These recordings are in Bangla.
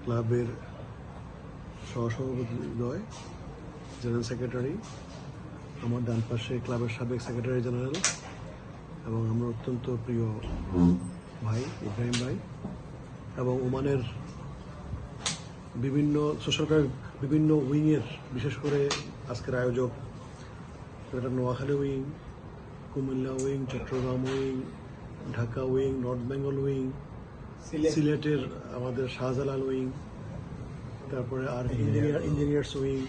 ক্লাবের সহসভাপতিদ্বয়, জেনারেল সেক্রেটারি, আমার ডান পাশে ক্লাবের সাবেক সেক্রেটারি জেনারেল এবং আমার অত্যন্ত প্রিয় ভাই ইব্রাহিম ভাই, এবং ওমানের বিভিন্ন সোশ্যাল বিভিন্ন উইংয়ের, বিশেষ করে আজকের আয়োজক এটা Noakhali wing, Comilla wing, Chittagong wing, Dhaka wing, north Bengal wing, সিলেটের আমাদের শাহজালাল উইং, তারপরে আর ইঞ্জিনিয়ার্স উইং,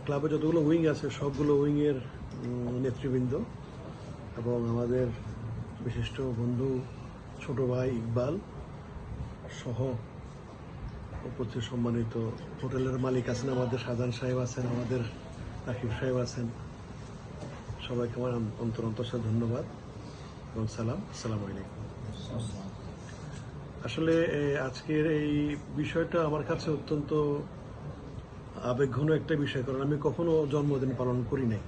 ক্লাবে যতগুলো উইং আছে সবগুলো উইংয়ের নেতৃবৃন্দ এবং আমাদের বিশিষ্ট বন্ধু ছোট ভাই ইকবাল সহ উপস্থিত সম্মানিত হোটেলের মালিক আছেন, আমাদের শাহজাহান সাহেব আছেন, আমাদের রাকিব সাহেব আছেন, সবাইকে আমার অন্তর ধন্যবাদ এবং আসসালামু আলাইকুম। আসলে আজকের এই বিষয়টা আমার কাছে অত্যন্ত আবেগঘন একটা বিষয়, কারণ আমি কখনো জন্মদিন পালন করি নাই।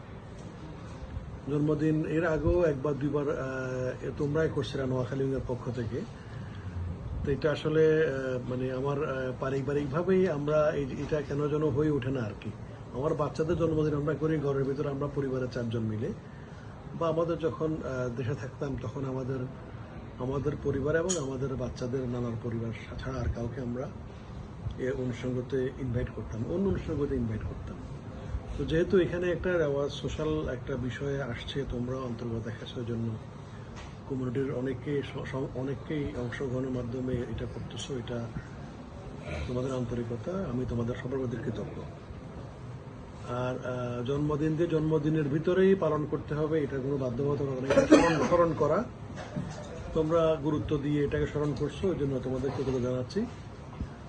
জন্মদিন এর আগেও একবার দুইবার তোমরাই করছিলাম নোয়াখালীর পক্ষ থেকে। তো এটা আসলে মানে আমার পারিবারিকভাবেই আমরা এটা কেন যেন হয়ে ওঠে না আর কি। আমার বাচ্চাদের জন্মদিন আমরা করি ঘরের ভিতরে, আমরা পরিবারের 4 জন মিলে, বা আমাদের যখন দেশে থাকতাম তখন আমাদের পরিবার এবং আমাদের বাচ্চাদের নানার পরিবার ছাড়া আর কাউকে আমরা এই অনুষ্ঠানগুলোতে ইনভাইট করতাম, অন্য অনুষ্ঠানগুলোতে ইনভাইট করতাম। তো যেহেতু এখানে একটা সোশ্যাল একটা বিষয়ে আসছে, তোমরা অন্তর্গত দেখাচ্ছ, জন্য কমিউনিটির অনেককেই অংশগ্রহণের মাধ্যমে এটা করতেছো, এটা তোমাদের আন্তরিকতা, আমি তোমাদের সবার প্রতি কৃতজ্ঞ। আর জন্মদিনের ভিতরেই পালন করতে হবে এটা কোনো বাধ্যবাধকতা নেই, স্মরণ করা, তোমরা গুরুত্ব দিয়ে এটাকে স্মরণ করছো, ওই জন্য তোমাদের কৃতজ্ঞতা জানাচ্ছি।